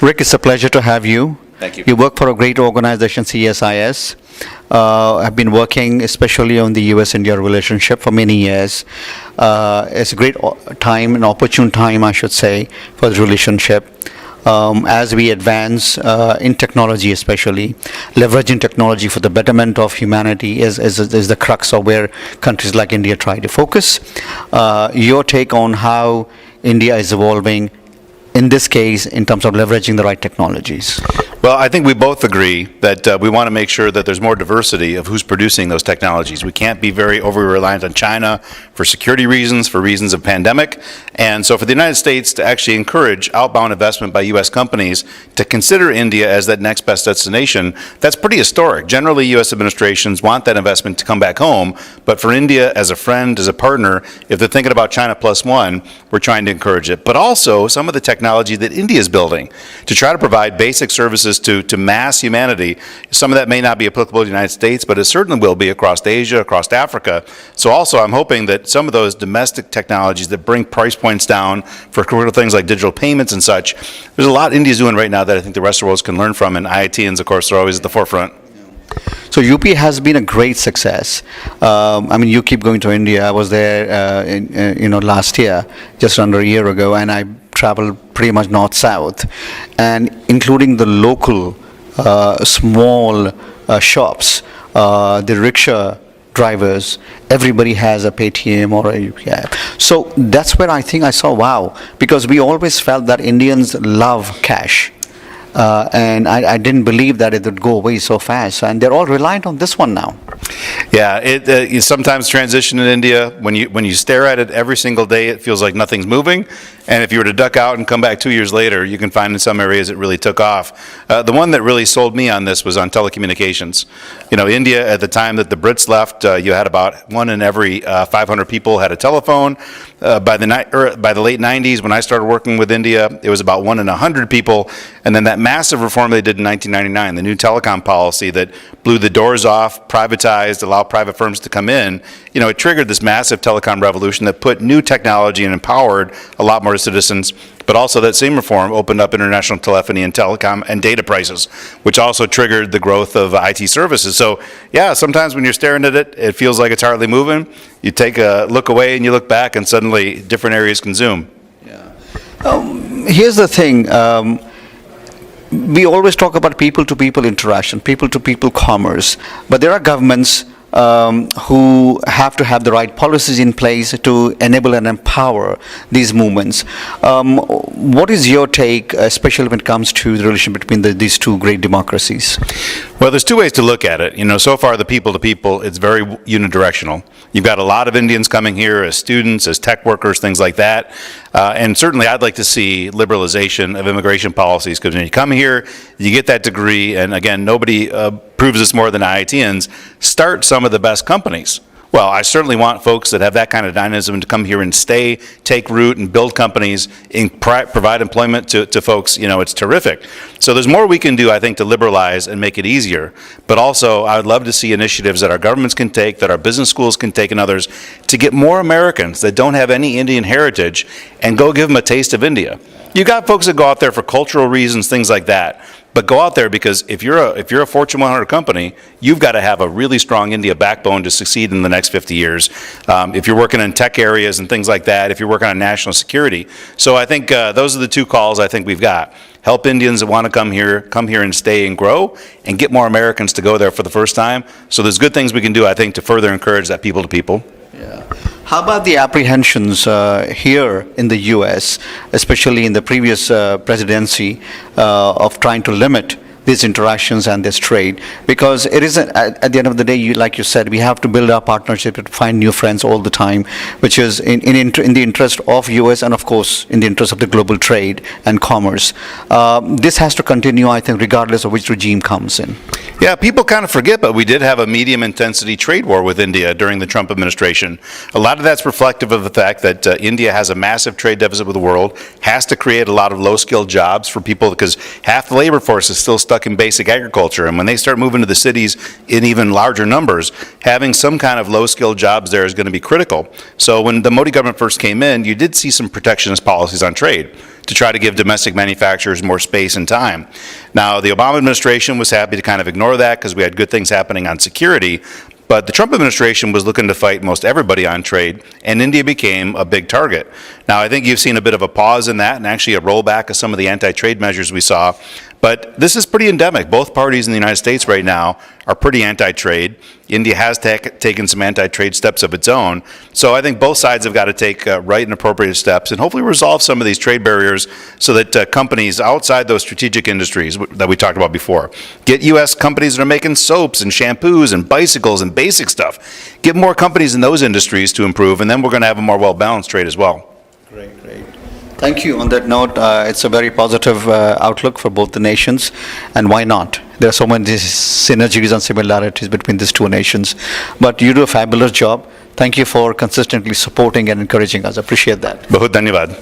Rick, it's a pleasure to have you. Thank you. You work for a great organization, CSIS. I've been working especially on the US-India relationship for many years. It's a great time, an opportune time, I should say, for the relationship. As we advance in technology especially, leveraging technology for the betterment of humanity is the crux of where countries like India try to focus. Your take on how India is evolving, in this case, in terms of leveraging the right technologies? Well, I think we both agree that we want to make sure that there's more diversity of who's producing those technologies. We can't be very over-reliant on China for security reasons, for reasons of pandemic. And so for the United States to actually encourage outbound investment by U.S. companies to consider India as that next best destination, that's pretty historic. Generally, U.S. administrations want that investment to come back home, but for India as a friend, as a partner, if they're thinking about China plus one, we're trying to encourage it. But also some of the technology that India is building to try to provide basic services to mass humanity. Some of that may not be applicable to the United States, but it certainly will be across Asia, across Africa. So also I'm hoping that some of those domestic technologies that bring price points down for critical things like digital payments and such, there's a lot India's doing right now that I think the rest of the world can learn from, and IITians, of course, are always at the forefront. So UP has been a great success. I mean, you keep going to India. I was there, last year, just under a year ago, and I traveled pretty much north-south, and including the local small shops, the rickshaw drivers, everybody has a Paytm or a UPI app. So that's where I think I saw, wow, because we always felt that Indians love cash. And I didn't believe that it would go away so fast, and they're all reliant on this one now. Yeah, you sometimes transition in India. When you stare at it every single day, it feels like nothing's moving. And if you were to duck out and come back 2 years later, you can find in some areas it really took off. The one that really sold me on this was on telecommunications. You know, India, at the time that the Brits left, you had about 1 in every 500 people had a telephone. By the late 90s, when I started working with India, it was about 1 in 100 people. And then that massive reform they did in 1999, the new telecom policy that blew the doors off, privatized, allowed private firms to come in, you know, it triggered this massive telecom revolution that put new technology and empowered a lot more citizens. But also that same reform opened up international telephony and telecom and data prices, which also triggered the growth of IT services. So yeah, sometimes when you're staring at it, it feels like it's hardly moving. You take a look away and you look back, and suddenly different areas can zoom. Yeah. Here's the thing. We always talk about people-to-people interaction, people-to-people commerce, but there are governments who have to have the right policies in place to enable and empower these movements. What is your take, especially when it comes to the relation between these two great democracies? Well, there's two ways to look at it. You know, so far the people-to-people, it's very unidirectional. You've got a lot of Indians coming here as students, as tech workers, things like that. And certainly I'd like to see liberalization of immigration policies, because when you come here, you get that degree, and again, nobody proves this more than IITians, start some of the best companies. Well, I certainly want folks that have that kind of dynamism to come here and stay, take root, and build companies, and provide employment to folks. You know, it's terrific. So there's more we can do, I think, to liberalize and make it easier. But also, I would love to see initiatives that our governments can take, that our business schools can take, and others, to get more Americans that don't have any Indian heritage and go give them a taste of India. You got folks that go out there for cultural reasons, things like that. But go out there, because if you're a Fortune 100 company, you've got to have a really strong India backbone to succeed in the next 50 years. If you're working in tech areas and things like that, if you're working on national security. So I think those are the two calls I think we've got. Help Indians that want to come here and stay and grow, and get more Americans to go there for the first time. So there's good things we can do, I think, to further encourage that people-to-people. Yeah. How about the apprehensions here in the U.S., especially in the previous presidency, of trying to limit these interactions and this trade? Because it isn't, at the end of the day, like you said, we have to build our partnership and find new friends all the time, which is in the interest of U.S. and, of course, in the interest of the global trade and commerce. This has to continue, I think, regardless of which regime comes in. Yeah, people kind of forget, but we did have a medium-intensity trade war with India during the Trump administration. A lot of that's reflective of the fact that India has a massive trade deficit with the world, has to create a lot of low-skilled jobs for people, because half the labor force is still stuck stuck in basic agriculture. And when they start moving to the cities in even larger numbers, having some kind of low-skilled jobs there is going to be critical. So when the Modi government first came in, you did see some protectionist policies on trade to try to give domestic manufacturers more space and time. Now, the Obama administration was happy to kind of ignore that because we had good things happening on security. But the Trump administration was looking to fight most everybody on trade, and India became a big target. Now, I think you've seen a bit of a pause in that and actually a rollback of some of the anti-trade measures we saw. But this is pretty endemic. Both parties in the United States right now are pretty anti-trade. India has taken some anti-trade steps of its own. So I think both sides have got to take right and appropriate steps and hopefully resolve some of these trade barriers so that companies outside those strategic industries that we talked about before, get U.S. companies that are making soaps and shampoos and bicycles and basic stuff, get more companies in those industries to improve, and then we're going to have a more well-balanced trade as well. Great. Thank you. On that note, it's a very positive outlook for both the nations, and why not? There are so many synergies and similarities between these two nations. But you do a fabulous job. Thank you for consistently supporting and encouraging us. Appreciate that. Bahut dhanyavad.